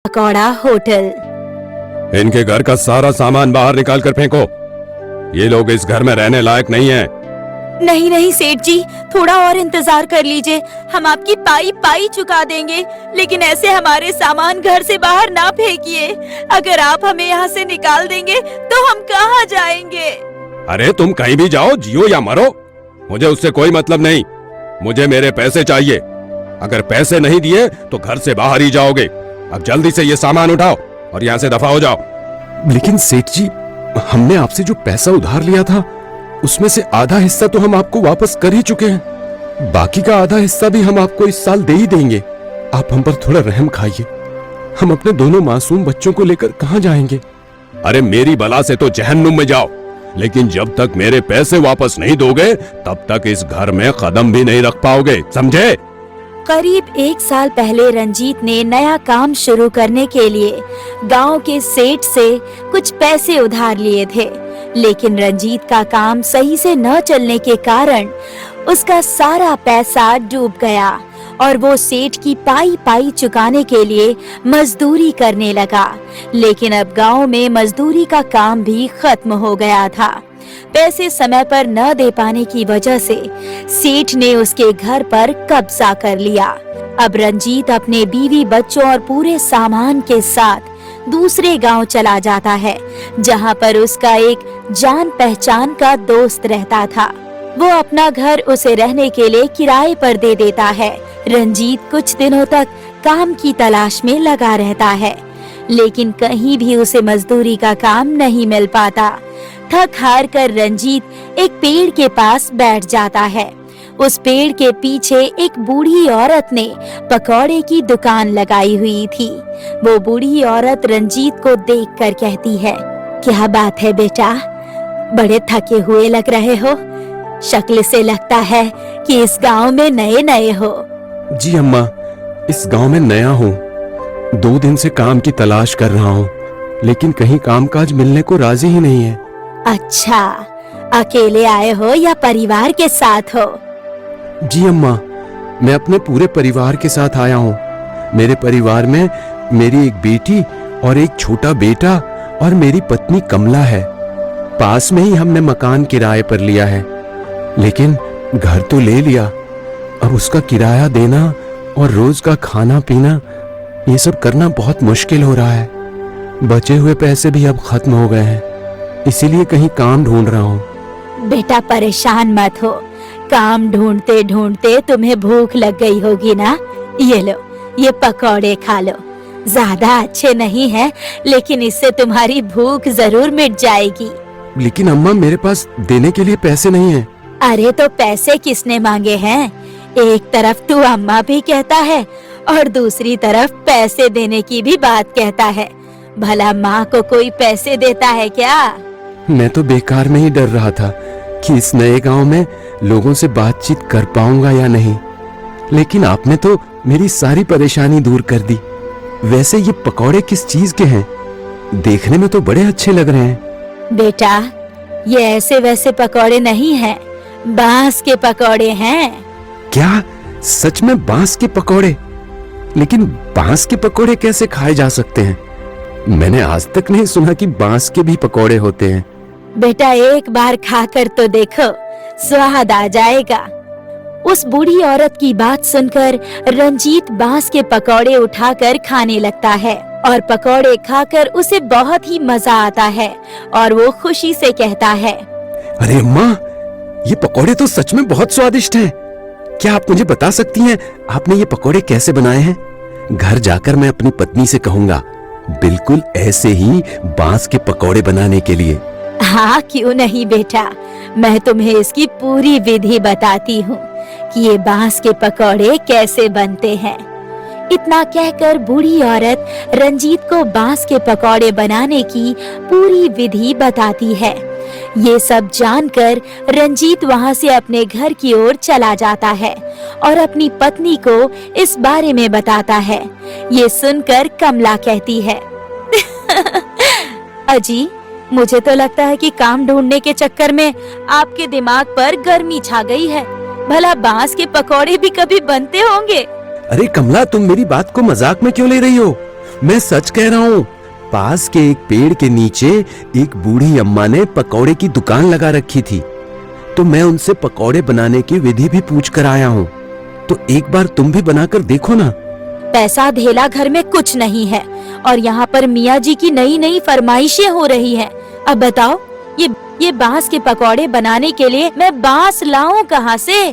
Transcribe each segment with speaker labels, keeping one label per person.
Speaker 1: Pakora hotel.
Speaker 2: इनके घर का सारा सामान बाहर निकाल कर फेंको। ये लोग इस घर में रहने लायक नहीं हैं।
Speaker 1: नहीं नहीं सेठ जी, थोड़ा और इंतजार कर लीजिए, हम आपकी पाई पाई चुका देंगे, लेकिन ऐसे हमारे सामान घर से बाहर ना फेंकिए। अगर आप हमें यहाँ से निकाल देंगे तो हम कहाँ जाएंगे?
Speaker 2: अरे तुम कहीं भी जाओ, जियो या मरो, मुझे उससे कोई मतलब नहीं। मुझे मेरे पैसे चाहिए। अगर पैसे नहीं दिए तो घर से बाहर ही जाओगे। अब जल्दी से ये सामान उठाओ और यहाँ से दफा हो जाओ।
Speaker 3: लेकिन सेठ जी, हमने आपसे जो पैसा उधार लिया था उसमें से आधा हिस्सा तो हम आपको वापस कर ही चुके हैं। बाकी का आधा हिस्सा भी हम आपको इस साल दे ही देंगे। आप हम पर थोड़ा रहम खाइए। हम अपने दोनों मासूम बच्चों को लेकर कहाँ जाएंगे?
Speaker 2: अरे मेरी बला से तो जहन्नुम में जाओ, लेकिन जब तक मेरे पैसे वापस नहीं दोगे तब तक इस घर में कदम भी नहीं रख पाओगे, समझे?
Speaker 1: करीब 1 साल पहले रंजीत ने नया काम शुरू करने के लिए गांव के सेठ से कुछ पैसे उधार लिए थे, लेकिन रंजीत का काम सही से न चलने के कारण उसका सारा पैसा डूब गया और वो सेठ की पाई पाई चुकाने के लिए मजदूरी करने लगा। लेकिन अब गांव में मजदूरी का काम भी खत्म हो गया था। पैसे समय पर न दे पाने की वजह से सेठ ने उसके घर पर कब्जा कर लिया। अब रंजीत अपने बीवी बच्चों और पूरे सामान के साथ दूसरे गांव चला जाता है, जहां पर उसका एक जान पहचान का दोस्त रहता था। वो अपना घर उसे रहने के लिए किराए पर दे देता है। रंजीत कुछ दिनों तक काम की तलाश में लगा रहता है, लेकिन कहीं भी उसे मजदूरी का काम नहीं मिल पाता। थक हार कर रंजीत एक पेड़ के पास बैठ जाता है। उस पेड़ के पीछे एक बूढ़ी औरत ने पकौड़े की दुकान लगाई हुई थी। वो बूढ़ी औरत रंजीत को देखकर कहती है, क्या बात है बेटा, बड़े थके हुए लग रहे हो। शक्ल से लगता है कि इस गांव में नए नए हो।
Speaker 3: जी अम्मा, इस गांव में नया हूँ। 2 दिन से काम की तलाश कर रहा हूँ, लेकिन कहीं कामकाज मिलने को राजी ही नहीं है।
Speaker 1: अच्छा, अकेले आए हो या परिवार के साथ हो?
Speaker 3: जी अम्मा, मैं अपने पूरे परिवार के साथ आया हूँ। मेरे परिवार में मेरी एक बेटी और एक छोटा बेटा और मेरी पत्नी कमला है। पास में ही हमने मकान किराए पर लिया है, लेकिन घर तो ले लिया, अब उसका किराया देना और रोज का खाना पीना ये सब करना बहुत मुश्किल हो रहा है। बचे हुए पैसे भी अब खत्म हो गए हैं, इसीलिए कहीं काम ढूंढ रहा हूँ।
Speaker 1: बेटा परेशान मत हो, काम ढूंढते ढूंढते तुम्हें भूख लग गई होगी ना। ये लो, ये पकौड़े खा लो। ज्यादा अच्छे नहीं हैं, लेकिन इससे तुम्हारी भूख जरूर मिट जाएगी।
Speaker 3: लेकिन अम्मा, मेरे पास देने के लिए पैसे नहीं हैं।
Speaker 1: अरे तो पैसे किसने मांगे हैं? एक तरफ तू अम्मा भी कहता है और दूसरी तरफ पैसे देने की भी बात कहता है। भला माँ को कोई पैसे देता है क्या?
Speaker 3: मैं तो बेकार में ही डर रहा था कि इस नए गांव में लोगों से बातचीत कर पाऊंगा या नहीं, लेकिन आपने तो मेरी सारी परेशानी दूर कर दी। वैसे ये पकौड़े किस चीज के हैं? देखने में तो बड़े अच्छे लग रहे हैं।
Speaker 1: बेटा, ये ऐसे वैसे पकौड़े नहीं हैं, बांस के पकौड़े हैं।
Speaker 3: क्या सच में बांस के पकौड़े? लेकिन बांस के पकौड़े कैसे खाए जा सकते हैं? मैंने आज तक नहीं सुना कि बांस के भी पकौड़े होते हैं।
Speaker 1: बेटा एक बार खाकर तो देखो, स्वाद आ जाएगा। उस बूढ़ी औरत की बात सुनकर रंजीत बांस के पकौड़े उठाकर खाने लगता है और पकौड़े खाकर उसे बहुत ही मजा आता है और वो खुशी से कहता है,
Speaker 3: अरे अम्मा, ये पकौड़े तो सच में बहुत स्वादिष्ट हैं। क्या आप मुझे बता सकती हैं आपने ये पकौड़े कैसे बनाए हैं? घर जाकर मैं अपनी पत्नी से कहूंगा बिल्कुल ऐसे ही बांस के पकौड़े बनाने के लिए।
Speaker 1: हाँ क्यों नहीं बेटा, मैं तुम्हें इसकी पूरी विधि बताती हूँ कि ये बांस के पकौड़े कैसे बनते हैं। इतना कहकर बूढ़ी औरत रंजीत को बांस के पकौड़े बनाने की पूरी विधि बताती है। ये सब जानकर रंजीत वहाँ से अपने घर की ओर चला जाता है और अपनी पत्नी को इस बारे में बताता है। ये सुनकर कमला कहती है, अजी, मुझे तो लगता है कि काम ढूंढने के चक्कर में आपके दिमाग पर गर्मी छा गई है। भला बांस के पकौड़े भी कभी बनते होंगे?
Speaker 3: अरे कमला, तुम मेरी बात को मजाक में क्यों ले रही हो? मैं सच कह रहा हूँ। पास के एक पेड़ के नीचे एक बूढ़ी अम्मा ने पकौड़े की दुकान लगा रखी थी, तो मैं उनसे पकौड़े बनाने की विधि भी पूछ कर आया हूँ। तो एक बार तुम भी बनाकर देखो ना।
Speaker 1: पैसा धेला घर में कुछ नहीं है और यहाँ पर मियाँ जी की नई नई फरमाइशें हो रही हैं। अब बताओ, ये बांस के पकौड़े बनाने के लिए मैं बांस लाऊं कहाँ से?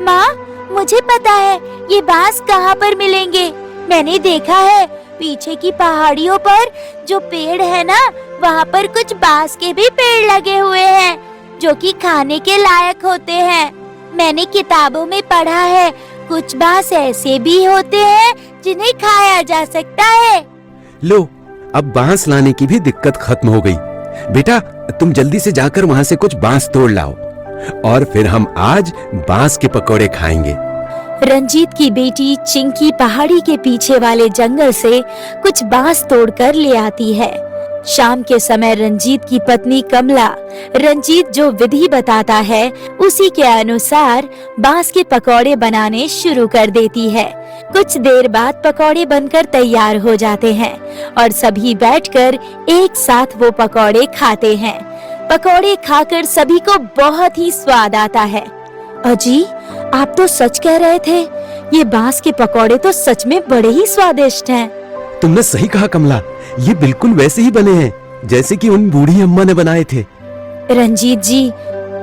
Speaker 1: माँ, मुझे पता है ये बांस कहाँ पर मिलेंगे। मैंने देखा है पीछे की पहाड़ियों पर जो पेड़ है ना, वहाँ पर कुछ बांस के भी पेड़ लगे हुए हैं जो कि खाने के लायक होते हैं। मैंने किताबों में पढ़ा है कुछ बांस ऐसे भी होते हैं जिन्हें खाया जा सकता है।
Speaker 3: लो, अब बांस लाने की भी दिक्कत खत्म हो गई। बेटा, तुम जल्दी से जाकर वहाँ से कुछ बांस तोड़ लाओ और फिर हम आज बांस के पकौड़े खाएंगे।
Speaker 1: रंजीत की बेटी चिंकी पहाड़ी के पीछे वाले जंगल से कुछ बांस तोड़कर ले आती है। शाम के समय रंजीत की पत्नी कमला रंजीत जो विधि बताता है उसी के अनुसार बांस के पकौड़े बनाने शुरू कर देती है। कुछ देर बाद पकौड़े बनकर तैयार हो जाते हैं और सभी बैठकर एक साथ वो पकौड़े खाते हैं। पकौड़े खाकर सभी को बहुत ही स्वाद आता है। अजी, आप तो सच कह रहे थे, ये बांस के पकौड़े तो सच में बड़े ही स्वादिष्ट हैं।
Speaker 3: तुमने सही कहा कमला, ये बिल्कुल वैसे ही बने हैं जैसे कि उन बूढ़ी अम्मा ने बनाए थे।
Speaker 1: रंजीत जी,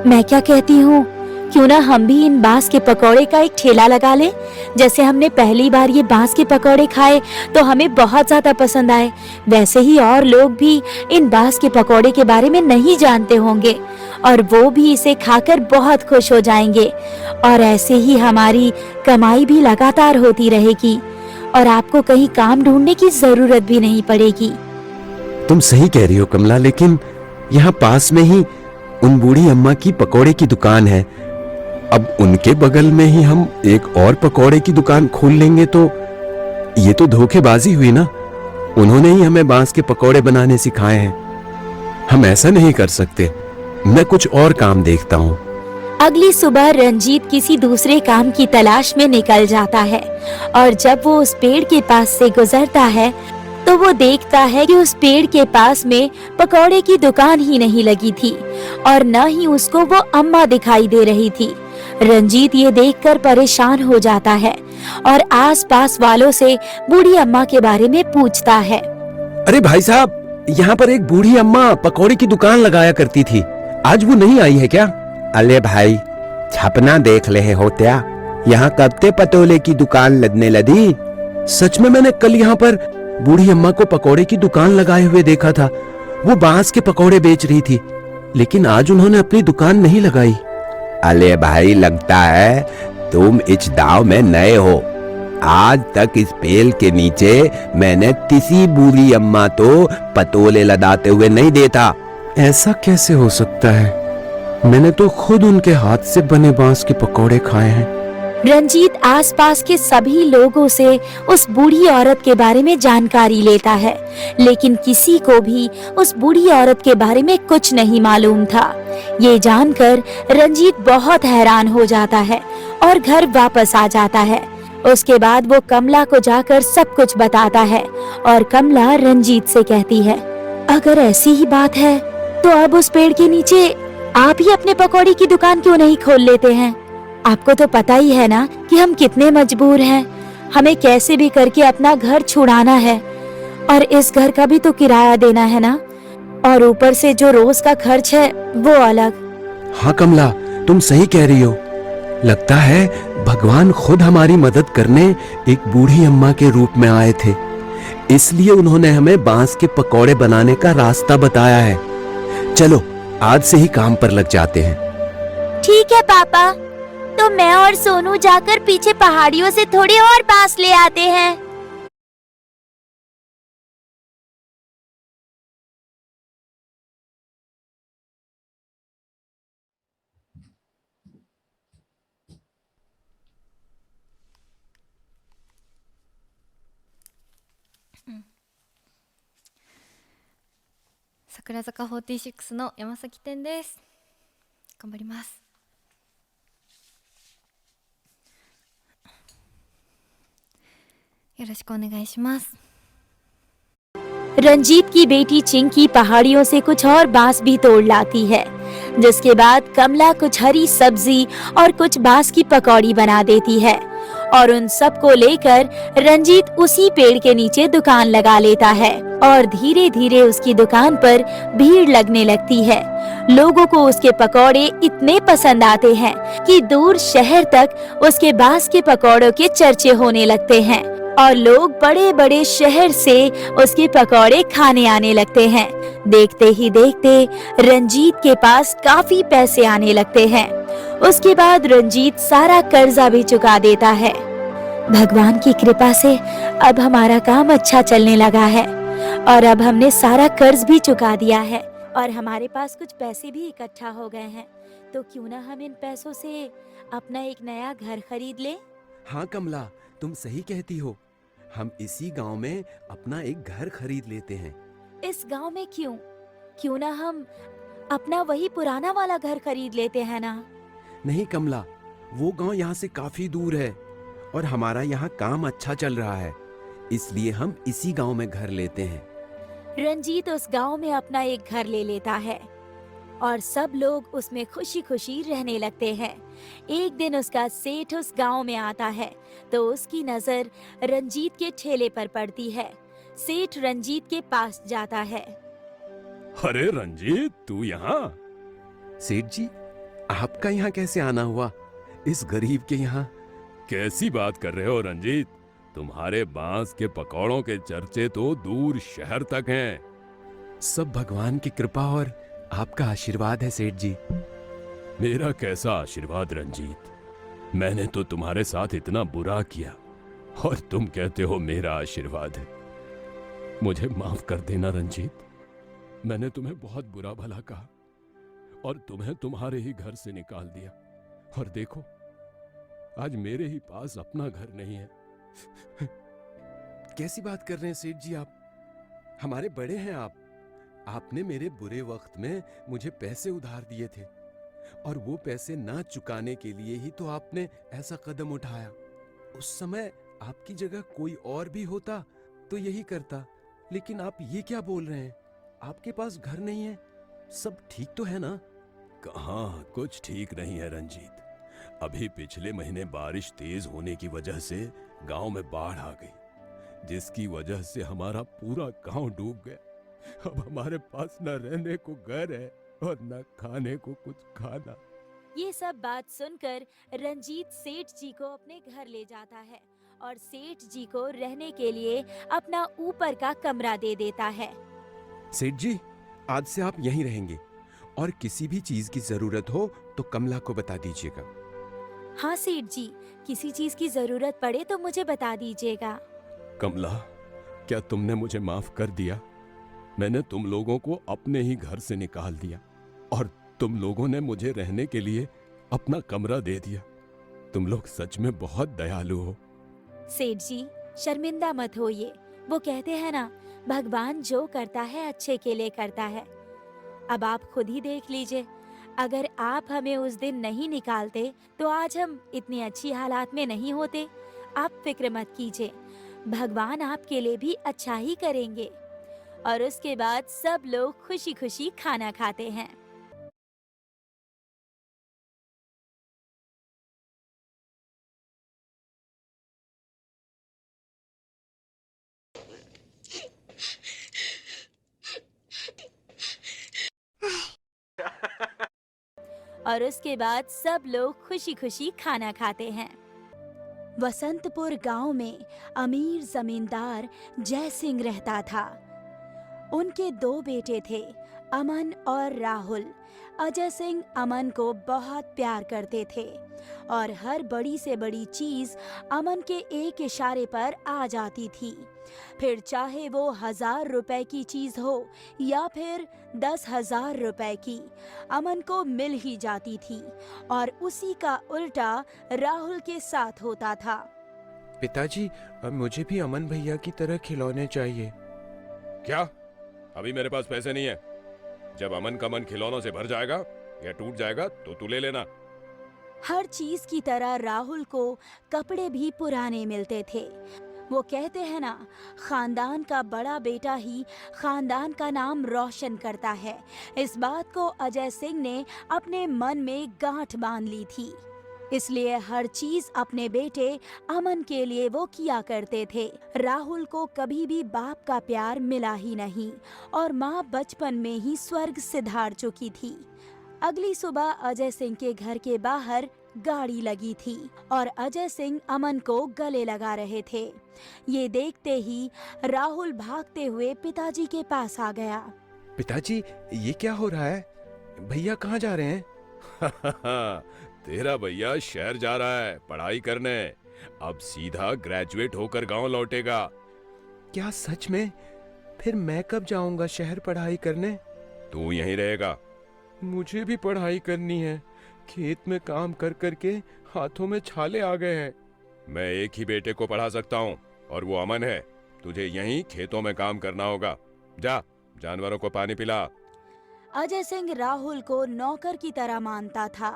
Speaker 1: मैं क्या कहती हूँ, क्यों ना हम भी इन बांस के पकौड़े का एक ठेला लगा लें। जैसे हमने पहली बार ये बांस के पकौड़े खाए तो हमें बहुत ज्यादा पसंद आए, वैसे ही और लोग भी इन बांस के पकौड़े के बारे में नहीं जानते होंगे और वो भी इसे खाकर बहुत खुश हो जाएंगे और ऐसे ही हमारी कमाई भी लगातार होती रहेगी और आपको कहीं काम ढूंढने की जरूरत भी नहीं पड़ेगी।
Speaker 3: तुम सही कह रही हो कमला, लेकिन यहाँ पास में ही उन बूढ़ी अम्मा की पकौड़े की दुकान है। अब उनके बगल में ही हम एक और पकौड़े की दुकान खोल लेंगे तो ये तो धोखेबाजी हुई ना। उन्होंने ही हमें बांस के पकौड़े बनाने सिखाए हैं। हम ऐसा नहीं कर सकते। मैं कुछ और काम देखता हूँ।
Speaker 1: अगली सुबह रंजीत किसी दूसरे काम की तलाश में निकल जाता है और जब वो उस पेड़ के पास से गुजरता है तो वो देखता है कि उस पेड़ के पास में पकौड़े की दुकान ही नहीं लगी थी और न ही उसको वो अम्मा दिखाई दे रही थी। रंजीत ये देखकर परेशान हो जाता है और आसपास वालों से बूढ़ी अम्मा के बारे में पूछता है।
Speaker 3: अरे भाई साहब, यहाँ पर एक बूढ़ी अम्मा पकौड़े की दुकान लगाया करती थी, आज वो नहीं आई है क्या? अरे भाई, छपना देख ले हो क्या? यहाँ कब ते पतोले की दुकान लगने लगी? सच में मैंने कल यहाँ पर बूढ़ी अम्मा को पकौड़े की दुकान लगाए हुए देखा था। वो बांस के पकौड़े बेच रही थी, लेकिन आज उन्होंने अपनी दुकान नहीं लगाई। अरे भाई, लगता है तुम इस गांव में नए हो। आज तक इस पेड़ के नीचे मैंने किसी बूढ़ी अम्मा तो पतोले लगाते हुए नहीं देखा। ऐसा कैसे हो सकता है? मैंने तो खुद उनके हाथ से बने बांस के पकौड़े खाए हैं।
Speaker 1: रंजीत आसपास के सभी लोगों से उस बूढ़ी औरत के बारे में जानकारी लेता है, लेकिन किसी को भी उस बूढ़ी औरत के बारे में कुछ नहीं मालूम था। ये जानकर रंजीत बहुत हैरान हो जाता है और घर वापस आ जाता है। उसके बाद वो कमला को जाकर सब कुछ बताता है और कमला रंजीत से कहती है, अगर ऐसी ही बात है तो अब उस पेड़ के नीचे आप ही अपने पकौड़ी की दुकान क्यों नहीं खोल लेते हैं? आपको तो पता ही है ना कि हम कितने मजबूर हैं। हमें कैसे भी करके अपना घर छुड़ाना है और इस घर का भी तो किराया देना है ना, और ऊपर से जो रोज का खर्च है वो अलग।
Speaker 3: हाँ कमला, तुम सही कह रही हो। लगता है भगवान खुद हमारी मदद करने एक बूढ़ी अम्मा के रूप में आए थे, इसलिए उन्होंने हमें बांस के पकौड़े बनाने का रास्ता बताया है। चलो आज से ही काम पर लग जाते हैं।
Speaker 1: ठीक है पापा, तो मैं और सोनू जाकर पीछे पहाड़ियों से थोड़ी और बांस ले आते हैं।
Speaker 4: 桜坂46の山崎天です。頑張ります。よろしくお願いします。
Speaker 1: रंजीत की बेटी चिंकी पहाड़ियों से कुछ और बांस भी तोड़ लाती है, जिसके बाद कमला कुछ हरी सब्जी और कुछ बांस की पकौड़ी बना देती है और उन सब को लेकर रंजीत उसी पेड़ के नीचे दुकान लगा लेता है और धीरे धीरे उसकी दुकान पर भीड़ लगने लगती है। लोगों को उसके पकौड़े इतने पसंद आते हैं कि दूर शहर तक उसके बांस के पकौड़ों के चर्चे होने लगते हैं और लोग बड़े बड़े शहर से उसके पकौड़े खाने आने लगते हैं। देखते ही देखते रंजीत के पास काफी पैसे आने लगते हैं। उसके बाद रंजीत सारा कर्जा भी चुका देता है। भगवान की कृपा से अब हमारा काम अच्छा चलने लगा है और अब हमने सारा कर्ज भी चुका दिया है और हमारे पास कुछ पैसे भी इकट्ठा हो गए हैं। तो क्यों ना हम इन पैसों से अपना एक नया घर खरीद लें?
Speaker 3: हाँ कमला, तुम सही कहती हो। हम इसी गांव में अपना एक घर खरीद लेते हैं।
Speaker 1: इस गांव में क्यों? क्यों ना हम अपना वही पुराना वाला घर खरीद लेते हैं ना?
Speaker 3: नहीं कमला, वो गांव यहाँ से काफी दूर है और हमारा यहाँ काम अच्छा चल रहा है, इसलिए हम इसी गांव में घर लेते हैं।
Speaker 1: रंजीत उस गांव में अपना एक घर ले लेता है और सब लोग उसमें खुशी खुशी रहने लगते हैं। एक दिन उसका सेठ उस गांव में आता है तो उसकी नजर रंजीत के ठेले पर पड़ती है। सेठ रंजीत के पास जाता है।
Speaker 2: अरे रंजीत, तू यहाँ?
Speaker 3: सेठ जी, आपका यहाँ कैसे आना हुआ, इस गरीब के यहाँ?
Speaker 2: कैसी बात कर रहे हो रंजीत? तुम्हारे बांस के पकौड़ों के चर्चे तो दूर शहर तक हैं।
Speaker 3: सब भगवान की कृपा और आपका आशीर्वाद है सेठ जी।
Speaker 2: मेरा कैसा आशीर्वाद रंजीत? मैंने तो तुम्हारे साथ इतना बुरा किया और तुम कहते हो मेरा आशीर्वाद है। मुझे माफ कर देना रंजीत। मैंने तुम्हें बहुत बुरा भला कहा और तुम्हें तुम्हारे ही घर से निकाल दिया और देखो आज मेरे ही पास अपना घर नहीं है।
Speaker 3: कैसी बात कर रहे हैं सेठ जी आप? हमारे बड़े हैं आप। आपने मेरे बुरे वक्त में मुझे पैसे उधार दिए थे और वो पैसे ना चुकाने के लिए ही तो आपने ऐसा कदम उठाया। उस समय आपकी जगह कोई और भी होता तो यही करता, लेकिन आप ये क्या बोल रहे हैं? आपके पास घर नहीं है, सब ठीक तो है ना?
Speaker 2: कहाँ कुछ ठीक नहीं है रंजीत। अभी पिछले महीने बारिश तेज होने की वजह से गांव में बाढ़ आ गई, जिसकी वजह से हमारा पूरा गांव डूब गया। अब हमारे पास न रहने को घर है और न खाने को कुछ खाना।
Speaker 1: ये सब बात सुनकर रंजीत सेठ जी को अपने घर ले जाता है और सेठ जी को रहने के लिए अपना ऊपर का कमरा दे देता है।
Speaker 3: सेठ जी, आज से आप यहीं रहेंगे और किसी भी चीज की जरूरत हो तो कमला को बता दीजिएगा।
Speaker 1: हाँ सेठ जी, किसी चीज की जरूरत पड़े तो मुझे बता दीजिएगा।
Speaker 2: कमला, क्या तुमने मुझे माफ कर दिया? मैंने तुम लोगों को अपने ही घर से निकाल दिया और तुम लोगों ने मुझे रहने के लिए अपना कमरा दे दिया। तुम लोग सच में बहुत दयालु हो।
Speaker 1: सेठ जी, शर्मिंदा मत होइए। वो कहते हैं ना, भगवान जो करता है अच्छे के लिए करता है। अब आप खुद ही देख लीजिए, अगर आप हमें उस दिन नहीं निकालते तो आज हम इतनी अच्छी हालात में नहीं होते। आप फिक्र मत कीजिए, भगवान आपके लिए भी अच्छा ही करेंगे। और उसके बाद सब लोग खुशी खुशी खाना खाते हैं। और उसके बाद सब लोग खुशी खुशी खाना खाते हैं। वसंतपुर गांव में अमीर जमींदार जय सिंह रहता था। उनके 2 बेटे थे, अमन और राहुल। अजय सिंह अमन को बहुत प्यार करते थे और हर बड़ी से बड़ी चीज अमन के एक इशारे पर आ जाती थी। फिर चाहे वो 1000 रुपए की चीज हो या फिर 10,000 रुपए की, अमन को मिल ही जाती थी। और उसी का उल्टा राहुल के साथ होता था।
Speaker 3: पिताजी, अब मुझे भी अमन भैया की तरह खिलौने चाहिए।
Speaker 2: क्या? अभी मेरे पास पैसे नहीं है। जब अमन का मन खिलौनों से भर जाएगा या टूट जाएगा तो तू ले लेना।
Speaker 1: हर चीज की तरह राहुल को कपड़े भी पुराने मिलते थे। वो कहते हैं ना, खानदान का बड़ा बेटा ही खानदान का नाम रोशन करता है। इस बात को अजय सिंह ने अपने मन में गांठ बांध ली थी, इसलिए हर चीज अपने बेटे अमन के लिए वो किया करते थे। राहुल को कभी भी बाप का प्यार मिला ही नहीं और माँ बचपन में ही स्वर्ग सिधार चुकी थी। अगली सुबह अजय सिंह के घर के बाहर गाड़ी लगी थी और अजय सिंह अमन को गले लगा रहे थे। ये देखते ही राहुल भागते हुए पिताजी के पास आ गया।
Speaker 3: पिताजी, ये क्या हो रहा है? भैया कहाँ जा रहे हैं?
Speaker 2: तेरा भैया शहर जा रहा है पढ़ाई करने। अब सीधा ग्रेजुएट होकर गांव लौटेगा।
Speaker 3: क्या सच में? फिर मैं कब जाऊंगा शहर पढ़ाई करने?
Speaker 2: तू यहीं रहेगा।
Speaker 3: मुझे भी पढ़ाई करनी है। खेत में काम कर करके हाथों में छाले आ गए हैं।
Speaker 2: मैं एक ही बेटे को पढ़ा सकता हूँ और वो अमन है। तुझे यहीं खेतों में काम करना होगा। जा, जानवरों को पानी पिला।
Speaker 1: अजय सिंह राहुल को नौकर की तरह मानता था।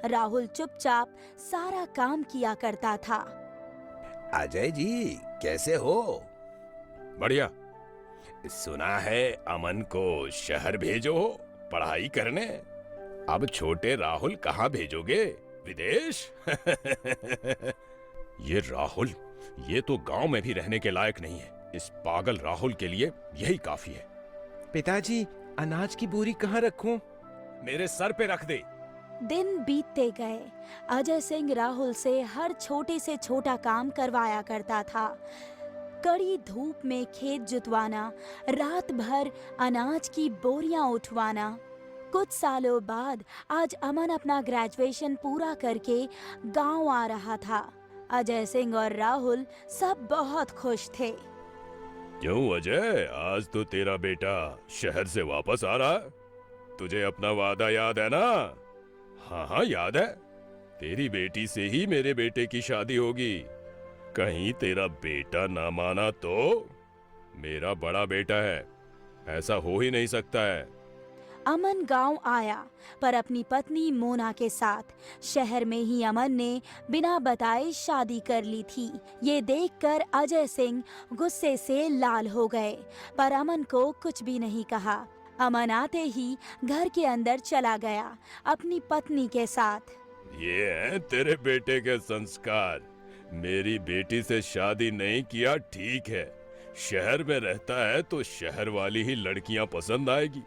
Speaker 1: राहुल चुपचाप सारा काम किया करता था।
Speaker 5: अजय जी, कैसे हो?
Speaker 2: बढ़िया।
Speaker 5: सुना है अमन को शहर भेजो पढ़ाई करने। अब छोटे राहुल कहाँ भेजोगे? विदेश?
Speaker 2: ये राहुल, ये तो गांव में भी रहने के लायक नहीं है। इस पागल राहुल के लिए यही काफी है।
Speaker 3: पिताजी, अनाज की बोरी कहाँ रखूं?
Speaker 2: मेरे सर पे रख दे।
Speaker 1: दिन बीतते गए। अजय सिंह राहुल से हर छोटे से छोटा काम करवाया करता था। कड़ी धूप में खेत जुतवाना, रात भर अनाज की बोरियां उठवाना। कुछ सालों बाद आज अमन अपना ग्रेजुएशन पूरा करके गांव आ रहा था। अजय सिंह और राहुल सब बहुत खुश थे।
Speaker 2: क्यों अजय, आज तो तेरा बेटा शहर से वापस आ रहा है। तुझे अपना वादा याद है ना? हाँ हाँ याद है। तेरी बेटी से ही मेरे बेटे की शादी होगी। कहीं तेरा बेटा ना माना तो? मेरा बड़ा बेटा है, ऐसा हो ही नहीं सकता है।
Speaker 1: अमन गांव आया, पर अपनी पत्नी मोना के साथ। शहर में ही अमन ने बिना बताए शादी कर ली थी। ये देखकर अजय सिंह गुस्से से लाल हो गए, पर अमन को कुछ भी नहीं कहा। अमन आते ही घर के अंदर चला गया अपनी पत्नी के साथ।
Speaker 2: ये हैं तेरे बेटे के संस्कार। मेरी बेटी से शादी नहीं किया ठीक है। शहर में रहता है तो शहर वाली ही लड़कियां पसंद आएगी,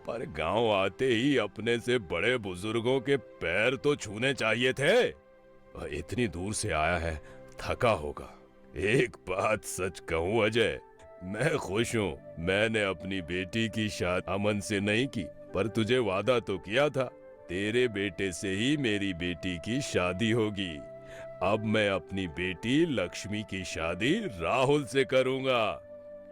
Speaker 2: पर गांव आते ही अपने से बड़े बुजुर्गों के पैर तो छूने चाहिए थे। इतनी दूर से आया है, थका होगा। एक बात सच कहूं अजय, मैं खुश हूँ। मैंने अपनी बेटी की शादी अमन से नहीं की, पर तुझे वादा तो किया था तेरे बेटे से ही मेरी बेटी की शादी होगी। अब मैं अपनी बेटी लक्ष्मी की शादी राहुल से करूंगा।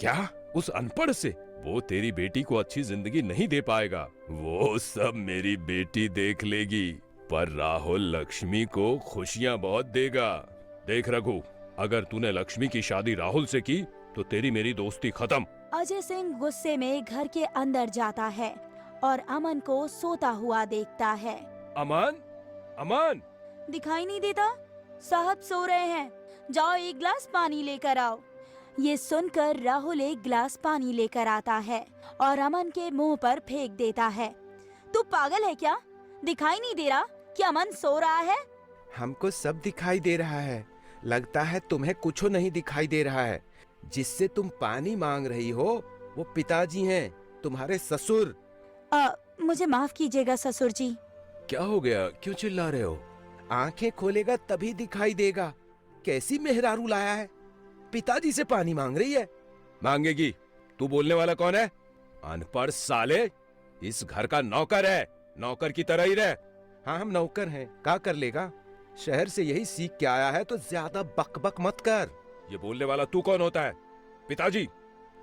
Speaker 2: क्या? उस अनपढ़ से? वो तेरी बेटी को अच्छी जिंदगी नहीं दे पाएगा। वो सब मेरी बेटी देख लेगी, पर राहुल लक्ष्मी को खुशियां बहुत देगा। देख रघु, अगर तूने लक्ष्मी की शादी राहुल से की तो तेरी मेरी दोस्ती खत्म।
Speaker 1: अजय सिंह गुस्से में घर के अंदर जाता है और अमन को सोता हुआ देखता है।
Speaker 2: अमन, अमन!
Speaker 1: दिखाई नहीं देता? साहब सो रहे हैं, जाओ एक गिलास पानी लेकर आओ। ये सुनकर राहुल एक गिलास पानी लेकर आता है और अमन के मुंह पर फेंक देता है। तू पागल है क्या? दिखाई नहीं दे रहा कि अमन सो रहा है?
Speaker 3: हमको सब दिखाई दे रहा है। लगता है तुम्हें कुछ नहीं दिखाई दे रहा है। जिससे तुम पानी मांग रही हो वो पिताजी हैं, तुम्हारे ससुर।
Speaker 1: मुझे माफ कीजिएगा ससुर जी।
Speaker 3: क्या हो गया? क्यों चिल्ला रहे हो? आंखें खोलेगा तभी दिखाई देगा। कैसी मेहरारू लाया है? पिताजी से पानी मांग रही है।
Speaker 2: मांगेगी। तू बोलने वाला कौन है? अनपढ़ साले, इस घर का नौकर है, नौकर की तरह ही रह।
Speaker 3: हाँ, हम नौकर हैं, क्या कर लेगा? शहर से यही सीख के आया है तो ज्यादा बकबक मत कर।
Speaker 2: ये बोलने वाला तू कौन होता है? पिताजी,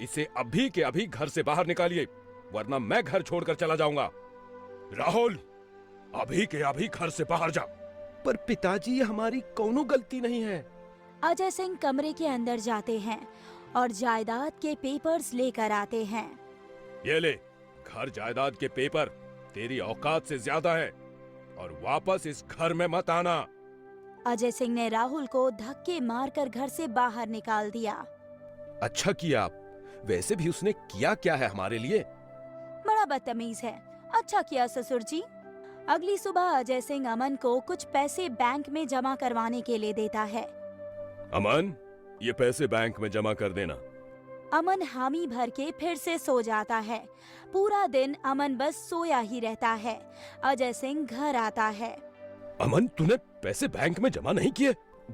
Speaker 2: इसे अभी के अभी घर से बाहर निकालिए, वरना मैं घर छोड़कर चला जाऊंगा। राहुल, अभी के अभी घर से बाहर जा।
Speaker 3: पर पिताजी, हमारी कोनो गलती नहीं है।
Speaker 1: अजय सिंह कमरे के अंदर जाते हैं और जायदाद के पेपर्स लेकर आते हैं।
Speaker 2: ये ले, घर जायदाद के पेपर तेरी औकात से ज्यादा है और वापस इस घर में मत आना।
Speaker 1: अजय सिंह ने राहुल को धक्के मारकर घर से बाहर निकाल दिया।
Speaker 2: अच्छा किया आप। वैसे भी उसने किया क्या है हमारे लिए?
Speaker 1: बड़ा बदतमीज है। अच्छा किया ससुर जी। अगली सुबह अजय सिंह अमन को कुछ पैसे बैंक में जमा करवाने के लिए देता है।
Speaker 2: अमन, ये पैसे बैंक में जमा कर देना।
Speaker 1: अमन हामी भर के फिर से सो जाता है। पूरा दिन अमन बस सोया ही रहता है। अजय सिंह घर आता है।
Speaker 2: अमन, तूने पैसे बैंक में जमा नहीं किए?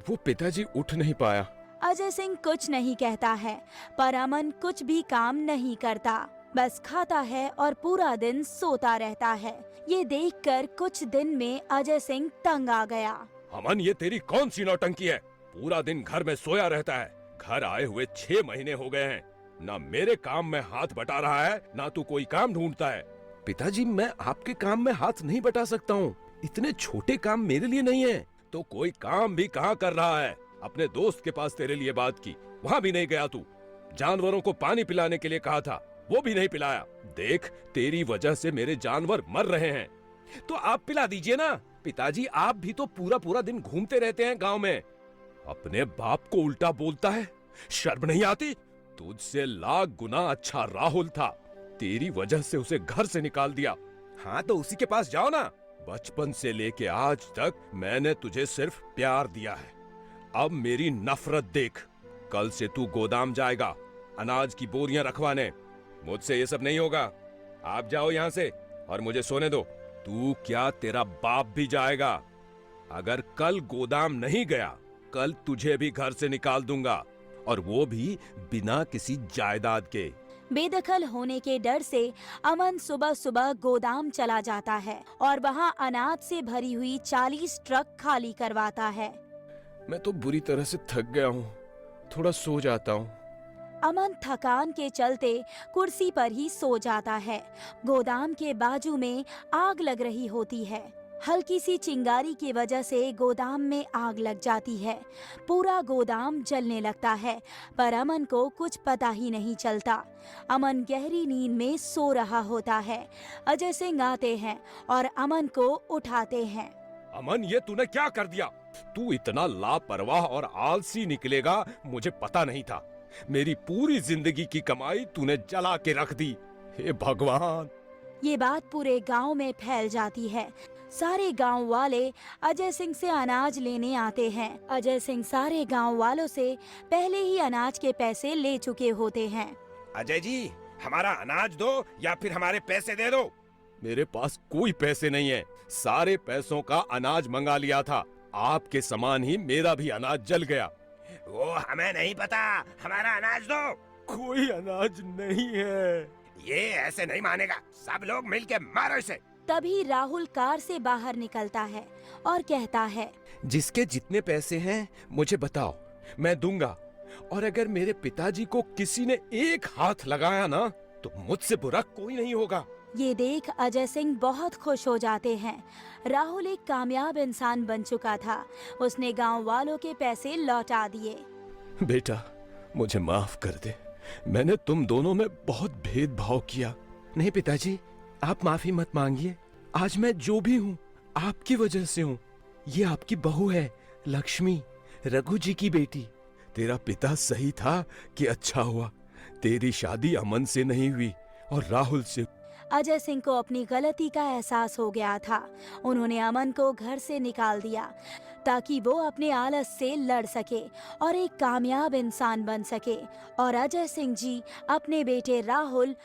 Speaker 3: वो पिताजी उठ नहीं पाया।
Speaker 1: अजय सिंह कुछ नहीं कहता है, पर अमन कुछ भी काम नहीं करता, बस खाता है और पूरा दिन सोता रहता है। ये देखकर कुछ दिन में अजय सिंह तंग आ गया।
Speaker 2: अमन, ये तेरी कौन सी नौटंकी है? पूरा दिन घर में सोया रहता है। घर आए हुए 6 महीने हो गए हैं। ना मेरे काम में हाथ बटा रहा है, ना तू कोई काम ढूंढता है।
Speaker 3: पिताजी, मैं आपके काम में हाथ नहीं बटा सकता हूँ। इतने छोटे काम मेरे लिए नहीं है।
Speaker 2: तो कोई काम भी कहाँ कर रहा है? अपने दोस्त के पास तेरे लिए बात की, वहाँ भी नहीं गया तू। जानवरों को पानी पिलाने के लिए कहा था, वो भी नहीं पिलाया। देख, तेरी वजह से मेरे जानवर मर रहे हैं।
Speaker 3: तो आप पिला दीजिए ना। पिताजी, आप भी तो पूरा पूरा दिन घूमते रहते हैं गांव में।
Speaker 2: अपने बाप को उल्टा बोलता है, शर्म नहीं आती? तुझसे लाख गुना अच्छा राहुल था। तेरी वजह से उसे घर से निकाल दिया।
Speaker 3: हाँ, तो उसी के पास जाओ ना।
Speaker 2: बचपन से लेके आज तक मैंने तुझे सिर्फ प्यार दिया है। अब मेरी नफरत देख। कल से तू गोदाम जाएगा अनाज की बोरियां रखवाने। मुझसे ये सब नहीं होगा। आप जाओ यहाँ से और मुझे सोने दो। तू क्या, तेरा बाप भी जाएगा। अगर कल गोदाम नहीं गया, कल तुझे भी घर से निकाल दूंगा, और वो भी बिना किसी जायदाद के।
Speaker 1: बेदखल होने के डर से अमन सुबह सुबह गोदाम चला जाता है और वहाँ अनाज से भरी हुई 40 ट्रक खाली करवाता है।
Speaker 3: मैं तो बुरी तरह से थक गया हूँ, थोड़ा सो जाता हूँ।
Speaker 1: अमन थकान के चलते कुर्सी पर ही सो जाता है। गोदाम के बाजू में आग लग रही होती है। हल्की सी चिंगारी की वजह से गोदाम में आग लग जाती है। पूरा गोदाम जलने लगता है, पर अमन को कुछ पता ही नहीं चलता। अमन गहरी नींद में सो रहा होता है। अजय सिंह आते हैं और अमन को उठाते हैं।
Speaker 2: अमन, ये तूने क्या कर दिया? तू इतना लापरवाह और आलसी निकलेगा मुझे पता नहीं था। मेरी पूरी जिंदगी की कमाई तूने जला के रख दी। हे भगवान!
Speaker 1: ये बात पूरे गांव में फैल जाती है। सारे गांव वाले अजय सिंह से अनाज लेने आते हैं। अजय सिंह सारे गांव वालों से पहले ही अनाज के पैसे ले चुके होते हैं।
Speaker 5: अजय जी, हमारा अनाज दो या फिर हमारे पैसे दे दो।
Speaker 2: मेरे पास कोई पैसे नहीं है। सारे पैसों का अनाज मंगा लिया था। आपके समान ही मेरा भी अनाज जल गया।
Speaker 5: वो हमें नहीं पता, हमारा अनाज दो।
Speaker 2: कोई अनाज नहीं है।
Speaker 5: ये ऐसे नहीं मानेगा, सब लोग मिलके मारो इसे।
Speaker 1: तभी राहुल कार से बाहर निकलता है और कहता है,
Speaker 3: जिसके जितने पैसे हैं मुझे बताओ, मैं दूंगा। और अगर मेरे पिताजी को किसी ने एक हाथ लगाया ना, तो मुझसे बुरा कोई नहीं होगा।
Speaker 1: ये देख अजय सिंह बहुत खुश हो जाते हैं। राहुल एक कामयाब इंसान बन चुका था। उसने गांव वालों के पैसे लौटा दिए।
Speaker 3: बेटा, मुझे माफ कर दे। मैंने तुम दोनों में बहुत भेदभाव किया। नहीं पिताजी, आप माफी मत मांगिए। आज मैं जो भी हूँ आपकी वजह से हूँ। ये आपकी बहू है लक्ष्मी, रघु जी की बेटी। तेरा पिता सही था कि अच्छा हुआ तेरी शादी अमन से नहीं हुई और राहुल से।
Speaker 1: अजय सिंह को अपनी गलती का एहसास हो गया था। उन्होंने अमन को घर से निकाल दिया ताकि वो अपने आलस से लड़ सके और एक कामयाब इंसान बन सके। और अजय सिंह जी अपने बेटे राहुल